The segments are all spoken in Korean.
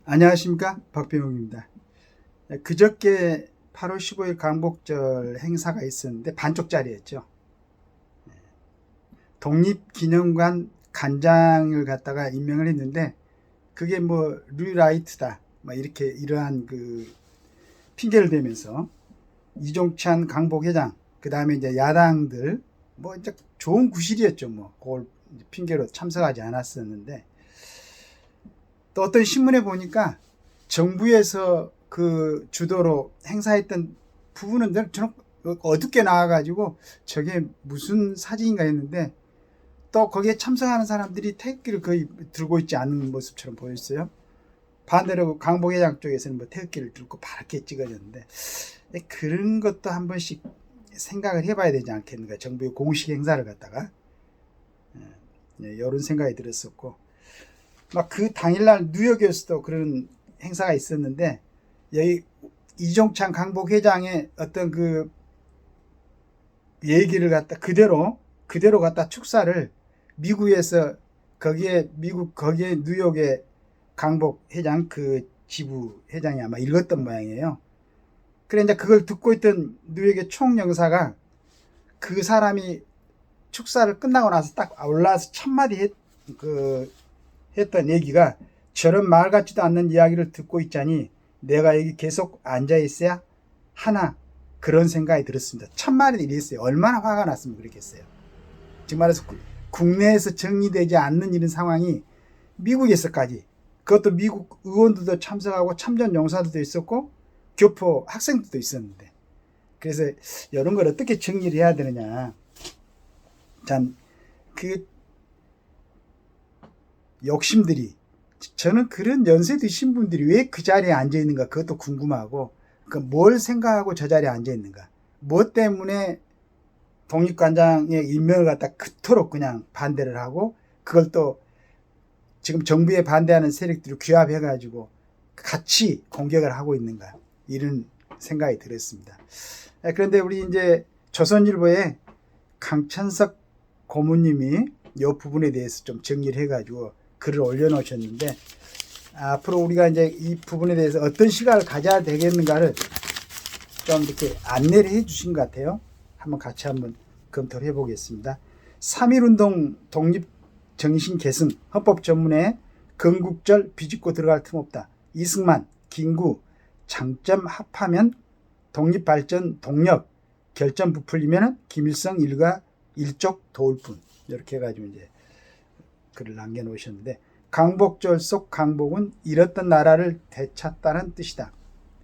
안녕하십니까, 박병욱입니다. 그저께 8월 15일 광복절 행사가 있었는데 반쪽짜리였죠. 독립기념관 관장을 갖다가 임명을 했는데 그게 뭐 류라이트다 막 이렇게 이러한 그 핑계를 대면서 이종찬 광복회장, 그 다음에 이제 야당들 뭐 이제 좋은 구실이었죠. 뭐 그걸 핑계로 참석하지 않았었는데, 또 어떤 신문에 보니까 정부에서 그 주도로 행사했던 부분은 저는 어둡게 나와가지고 저게 무슨 사진인가 했는데, 또 거기에 참석하는 사람들이 태극기를 거의 들고 있지 않은 모습처럼 보였어요. 반대로 광복회장 쪽에서는 뭐 태극기를 들고 밝게 찍어졌는데, 그런 것도 한 번씩 생각을 해봐야 되지 않겠는가, 정부의 공식 행사를 갖다가. 이런 생각이 들었었고, 막 그 당일날 뉴욕에서도 그런 행사가 있었는데, 여기 이종찬 광복회장의 어떤 그 얘기를 갖다 그대로 갖다 축사를 미국에서 거기에 뉴욕의 광복회장 그 지부 회장이 아마 읽었던 모양이에요. 그래 이제 그걸 듣고 있던 뉴욕의 총영사가 그 사람이 축사를 끝나고 나서 딱 올라와서 첫 마디 했던 얘기가, 저런 말 같지도 않는 이야기를 듣고 있자니 내가 여기 계속 앉아 있어야 하나, 그런 생각이 들었습니다. 첫 말이 이랬어요. 얼마나 화가 났으면 그랬겠어요. 지금 말해서 국내에서 정리되지 않는 이런 상황이 미국에서까지, 그것도 미국 의원들도 참석하고 참전 용사들도 있었고 교포 학생들도 있었는데, 그래서 이런 걸 어떻게 정리를 해야 되느냐. 참 그 욕심들이, 저는 그런 연세 드신 분들이 왜 그 자리에 앉아 있는가 그것도 궁금하고, 뭘 생각하고 저 자리에 앉아 있는가, 뭐 때문에 독립관장의 임명을 갖다 그토록 그냥 반대를 하고, 그걸 또 지금 정부에 반대하는 세력들이 규합해 가지고 같이 공격을 하고 있는가, 이런 생각이 들었습니다. 그런데 우리 이제 조선일보에 강천석 고문님이 이 부분에 대해서 좀 정리를 해 가지고 글을 올려놓으셨는데, 앞으로 우리가 이제 이 부분에 대해서 어떤 시각을 가져야 되겠는가를 좀 이렇게 안내를 해 주신 것 같아요. 한번 같이 한번 검토를 해 보겠습니다. 3.1운동 독립정신 계승 헌법 전문에 건국절 비집고 들어갈 틈 없다. 이승만, 김구, 장점 합하면 독립발전 동력, 결점 부풀리면 김일성 일가 일족 도울 뿐. 이렇게 해가지고 이제 글을 남겨놓으셨는데, 광복절 속 광복은 잃었던 나라를 되찾다는 뜻이다.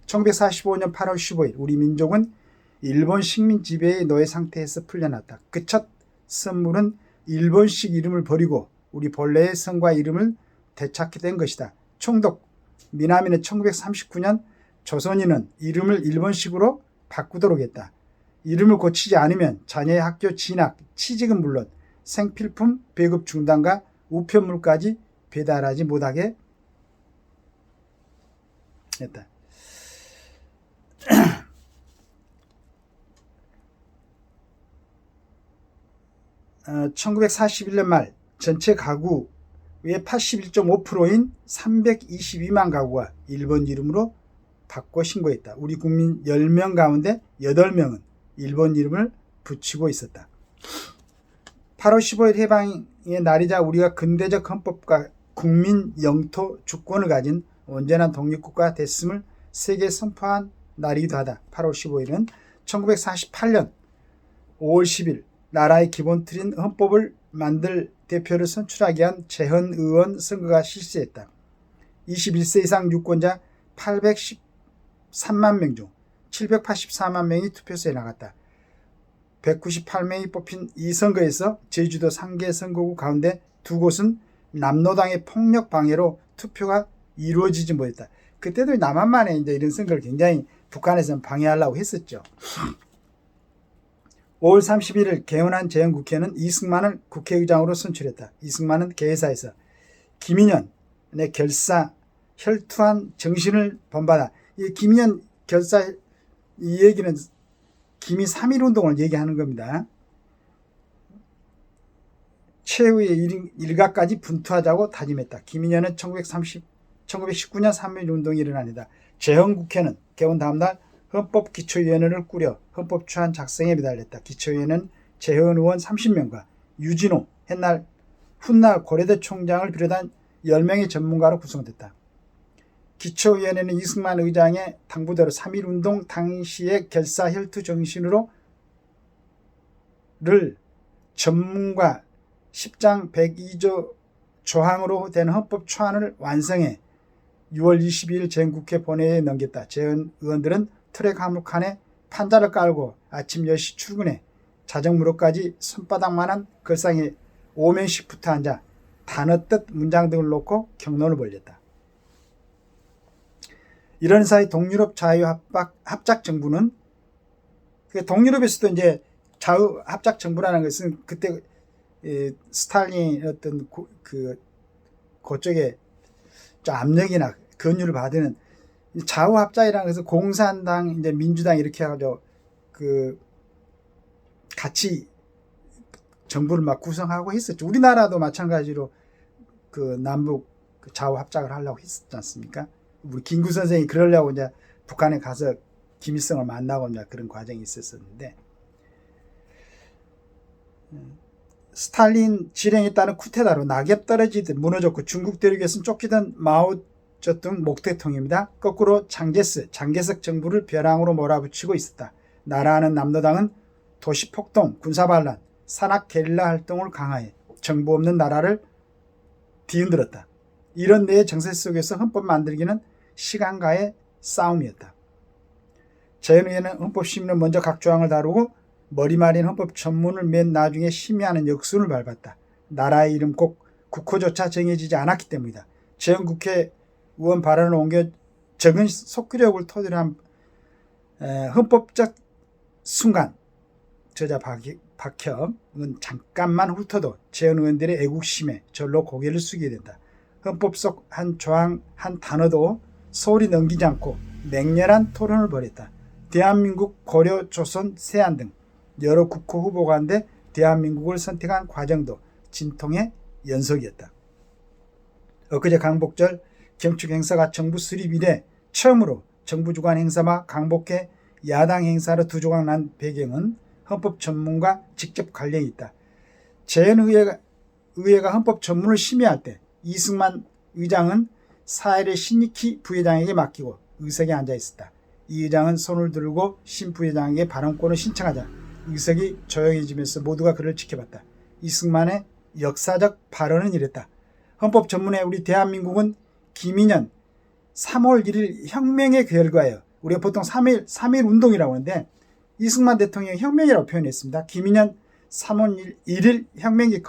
1945년 8월 15일 우리 민족은 일본 식민 지배의 노예 상태에서 풀려났다. 그 첫 선물은 일본식 이름을 버리고 우리 본래의 성과 이름을 되찾게 된 것이다. 총독 미나미는 1939년 조선인은 이름을 일본식으로 바꾸도록 했다. 이름을 고치지 않으면 자녀의 학교 진학, 취직은 물론 생필품 배급 중단과 우편물까지 배달하지 못하게 했다. 1941년 말 전체 가구의 81.5%인 322만 가구가 일본 이름으로 바꿔 신고했다. 우리 국민 10명 가운데 8명은 일본 이름을 붙이고 있었다. 8월 15일 해방의 날이자 우리가 근대적 헌법과 국민 영토 주권을 가진 온전한 독립국가 됐음을 세계에 선포한 날이기도 하다. 8월 15일은 1948년 5월 10일 나라의 기본 틀인 헌법을 만들 대표를 선출하기 위한 재헌의원 선거가 실시했다. 21세 이상 유권자 813만 명 중 784만 명이 투표소에 나갔다. 198명이 뽑힌 이 선거에서 제주도 3개 선거구 가운데 2곳은 남노당의 폭력 방해로 투표가 이루어지지 못했다. 그때도 남한만에 이제 이런 선거를 굉장히 북한에서는 방해하려고 했었죠. 5월 31일 개원한 재헌국회는 이승만을 국회의장으로 선출했다. 이승만은 개회사에서 김인현의 결사 혈투한 정신을 본받아. 이 김인현 결사, 이 얘기는 김이 3.1운동을 얘기하는 겁니다. 최후의 일가까지 분투하자고 다짐했다. 김인현은 1919년 3.1운동이 일어납니다. 재헌국회는 개원 다음날 헌법기초위원회를 꾸려 헌법초안 작성에 매달렸다. 기초위원회는 재헌 의원 30명과 유진호, 훗날 고려대 총장을 비롯한 10명의 전문가로 구성됐다. 기초위원회는 이승만 의장의 당부대로 3.1운동 당시의 결사 혈투 정신으로 를 전문가 10장 102조 조항으로 된 헌법 초안을 완성해 6월 22일 재헌국회 본회의에 넘겼다. 재헌 의원들은 트랙 화물칸에 판자를 깔고 아침 10시 출근해 자정무렵까지 손바닥만한 걸상에 5명씩 붙어 앉아 단어 뜻 문장 등을 놓고 경론을 벌였다. 이런 사이 동유럽 자유합작정부는 동유럽에서도 이제 자유합작정부라는 것은 그때 스탈린 어떤 그쪽에 압력이나 권유를 받는 좌우합작이라는 것은 공산당, 이제 민주당 이렇게 해가지고 같이 정부를 막 구성하고 했었죠. 우리나라도 마찬가지로 남북 좌우합작을 하려고 했었지 않습니까? 우리 김구 선생이 그러려고 이제 북한에 가서 김일성을 만나고 이제 그런 과정이 있었었는데, 스탈린 실행에 따른 쿠데타로 낙엽 떨어지듯 무너졌고 중국 대륙에서는 쫓기던 마오쩌둥 목대통입니다. 거꾸로 장개석 정부를 벼랑으로 몰아붙이고 있었다. 나라하는 남로당은 도시폭동, 군사반란, 산악 게릴라 활동을 강화해 정부 없는 나라를 뒤흔들었다. 이런 뇌의 정세 속에서 헌법 만들기는 시간과의 싸움이었다. 재헌의회는 헌법심의는 먼저 각 조항을 다루고 머리말인 헌법 전문을 맨 나중에 심의하는 역순을 밟았다. 나라의 이름 꼭 국호조차 정해지지 않았기 때문이다. 재헌국회의원 발언을 옮겨 적은 속기력을 토대로 한 헌법적 순간, 저자 박혁은 잠깐만 훑어도 재헌의원들의 애국심에 절로 고개를 숙이게 된다. 헌법 속 한 조항 한 단어도 소홀히 넘기지 않고 맹렬한 토론을 벌였다. 대한민국, 고려, 조선, 세안 등 여러 국호 후보가 한데 대한민국을 선택한 과정도 진통의 연속이었다. 엊그제 강복절 경축 행사가 정부 수립 이래 처음으로 정부 주관 행사와 강복회 야당 행사로 두 조각 난 배경은 헌법 전문과 직접 관련이 있다. 재헌의회가 헌법 전문을 심의할 때 이승만 의장은 사회를 신익희 부회장에게 맡기고 의석에 앉아 있었다. 이 의장은 손을 들고 신 부회장에게 발언권을 신청하자 의석이 조용해지면서 모두가 그를 지켜봤다. 이승만의 역사적 발언은 이랬다. 헌법 전문에 우리 대한민국은 김인현 3월 1일 혁명의 결과예요. 우리가 보통 3.1 운동이라고 하는데 이승만 대통령이 혁명이라고 표현했습니다. 김인현 3월 1일 혁명에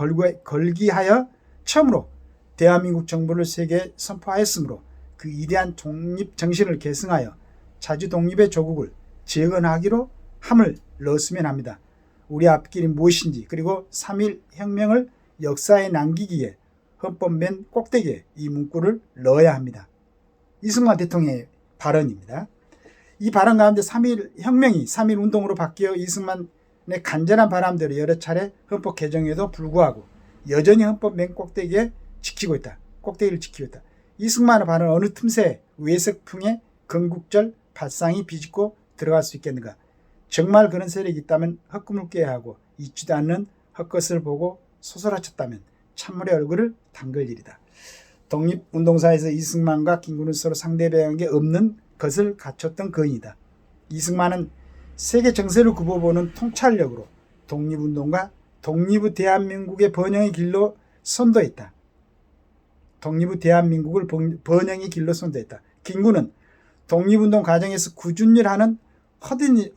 걸기하여 처음으로 대한민국 정부를 세계에 선포하였으므로 그 위대한 독립 정신을 계승하여 자주 독립의 조국을 재건하기로 함을 넣었으면 합니다. 우리 앞길이 무엇인지 그리고 3.1 혁명을 역사에 남기기에 헌법 맨 꼭대기에 이 문구를 넣어야 합니다. 이승만 대통령의 발언입니다. 이 발언 가운데 3.1 혁명이 3.1 운동으로 바뀌어 이승만의 간절한 바람대로 여러 차례 헌법 개정에도 불구하고 여전히 헌법 맨 꼭대기를 지키고 있다. 이승만의 발언 어느 틈새 외석풍의 건국절 발상이 비집고 들어갈 수 있겠는가? 정말 그런 세력이 있다면 헛꿈을 깨야 하고 있지도 않는 헛것을 보고 소설하쳤다면 찬물의 얼굴을 담글 일이다. 독립운동사에서 이승만과 김구는 서로 상대배경한 게 없는 것을 갖췄던 거인이다. 이승만은 세계 정세를 굽어보는 통찰력으로 독립운동과 독립의 대한민국의 번영의 길로 선도했다. 김구는 독립운동 과정에서 꾸준히하는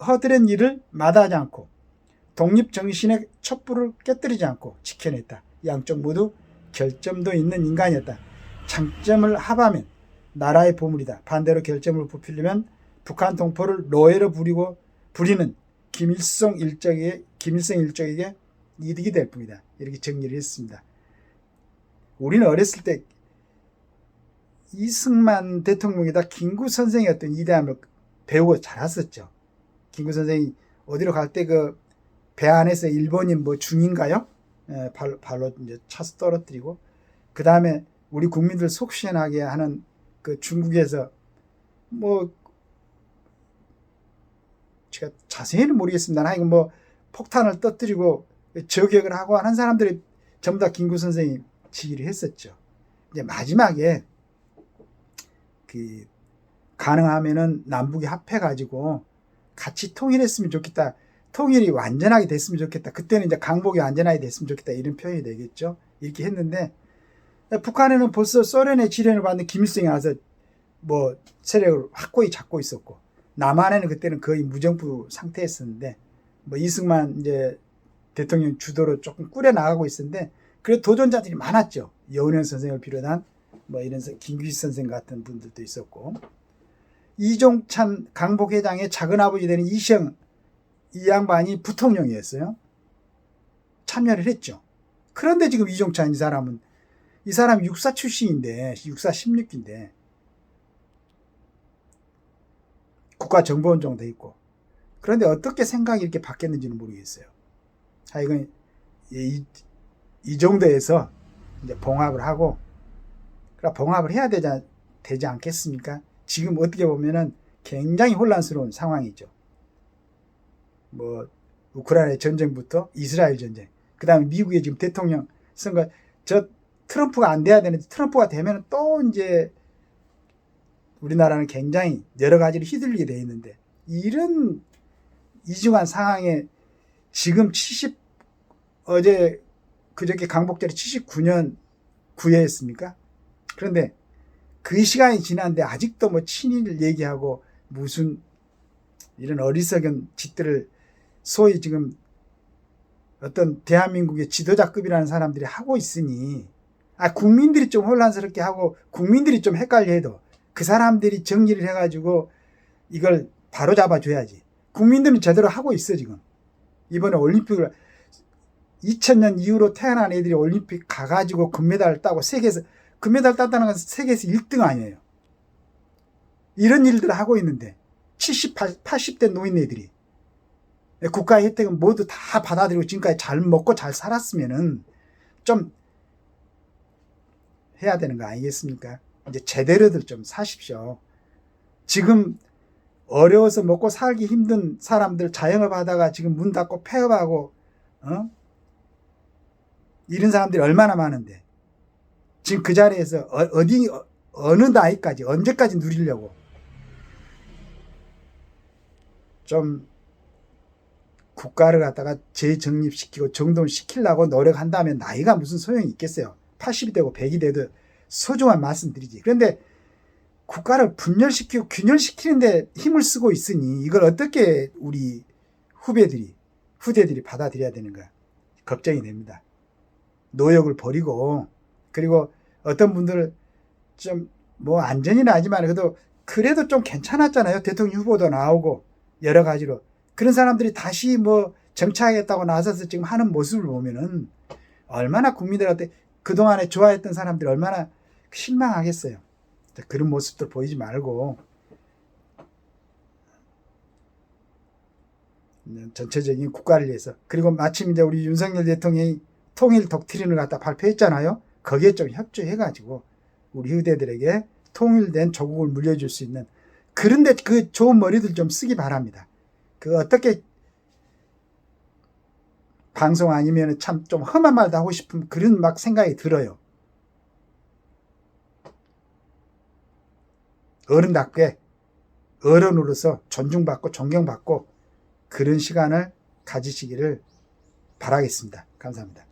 허드렛 일을 마다하지 않고 독립정신의 촛불을 깨뜨리지 않고 지켜냈다. 양쪽 모두 결점도 있는 인간이었다. 장점을 합하면 나라의 보물이다. 반대로 결점을 부피려면 북한 동포를 노예로 부리는 김일성 일족에게 이득이 될 뿐이다. 이렇게 정리를 했습니다. 우리는 어렸을 때 이승만 대통령이다 김구 선생의 어떤 위대함을 배우고 자랐었죠. 김구 선생이 어디로 갈 때 그 배 안에서 일본인 중인가요? 발로 이제 차서 떨어뜨리고 그 다음에 우리 국민들 속 시원하게 하는 그 중국에서 뭐 제가 자세히는 모르겠습니다. 하여간 뭐 폭탄을 터뜨리고 저격을 하고 하는 사람들이 전부 다 김구 선생이 지휘를 했었죠. 이제 마지막에 그 가능하면은 남북이 합해가지고 같이 통일했으면 좋겠다. 통일이 완전하게 됐으면 좋겠다. 그때는 이제 강복이 완전하게 됐으면 좋겠다. 이런 표현이 되겠죠. 이렇게 했는데 북한에는 벌써 소련의 지령을 받는 김일성이 와서 뭐 세력을 확고히 잡고 있었고 남한에는 그때는 거의 무정부 상태였었는데 뭐 이승만 이제 대통령 주도로 조금 꾸려 나가고 있었는데 그래도 도전자들이 많았죠. 여운형 선생을 비롯한 뭐 이런 김규식 선생 같은 분들도 있었고 이종찬 강복회장의 작은아버지 되는 이시영 이 양반이 부통령이었어요. 참여를 했죠. 그런데 지금 이종찬 이 사람이 육사 출신인데 육사 16기인데 국가정보원정도 있고 그런데 어떻게 생각이 이렇게 바뀌었는지는 모르겠어요. 하여간 이 정도에서 이제 봉합을 하고 그러니까 봉합을 해야 되지 않겠습니까? 지금 어떻게 보면은 굉장히 혼란스러운 상황이죠. 뭐 우크라이나 전쟁부터 이스라엘 전쟁, 그 다음에 미국의 지금 대통령 선거, 저 트럼프가 안 돼야 되는데 트럼프가 되면 또 이제 우리나라는 굉장히 여러 가지로 휘둘리게 돼 있는데 이런 이중한 상황에 지금 어제 그저께 강복절이 79년 구해했습니까? 그런데 그 시간이 지났는데 아직도 뭐 친일을 얘기하고 무슨 이런 어리석은 짓들을 소위 지금 어떤 대한민국의 지도자급이라는 사람들이 하고 있으니 국민들이 좀 혼란스럽게 하고 국민들이 좀 헷갈려 해도 그 사람들이 정리를 해가지고 이걸 바로 잡아줘야지. 국민들은 제대로 하고 있어 지금. 이번에 올림픽을 2000년 이후로 태어난 애들이 올림픽 가가지고 금메달을 따고 세계에서 금메달 땄다는 것은 세계에서 1등 아니에요. 이런 일들을 하고 있는데 70, 80대 노인네들이 국가의 혜택은 모두 다 받아들이고 지금까지 잘 먹고 잘 살았으면은 좀 해야 되는 거 아니겠습니까? 이제 제대로들 좀 사십시오. 지금 어려워서 먹고 살기 힘든 사람들 자영업 하다가 지금 문 닫고 폐업하고 이런 사람들이 얼마나 많은데 지금 그 자리에서 어느 나이까지 언제까지 누리려고 좀 국가를 갖다가 재정립시키고 정돈시키려고 노력한다면 나이가 무슨 소용이 있겠어요. 80이 되고 100이 돼도 소중한 말씀드리지. 그런데 국가를 분열시키고 균열시키는데 힘을 쓰고 있으니 이걸 어떻게 우리 후대들이 받아들여야 되는가 걱정이 됩니다. 노역을 버리고 그리고 어떤 분들 좀 뭐 안전이나 하지만 그래도 좀 괜찮았잖아요. 대통령 후보도 나오고 여러 가지로 그런 사람들이 다시 뭐 정치하겠다고 나서서 지금 하는 모습을 보면은 얼마나 국민들한테 그동안에 좋아했던 사람들이 얼마나 실망하겠어요. 그런 모습들 보이지 말고 전체적인 국가를 위해서 그리고 마침 이제 우리 윤석열 대통령이 통일 독트린을 갖다 발표했잖아요. 거기에 좀 협조해가지고 우리 후대들에게 통일된 조국을 물려줄 수 있는 그런데 그 좋은 머리들 좀 쓰기 바랍니다. 그 어떻게 방송 아니면 참 좀 험한 말도 하고 싶은 그런 막 생각이 들어요. 어른답게 어른으로서 존중받고 존경받고 그런 시간을 가지시기를 바라겠습니다. 감사합니다.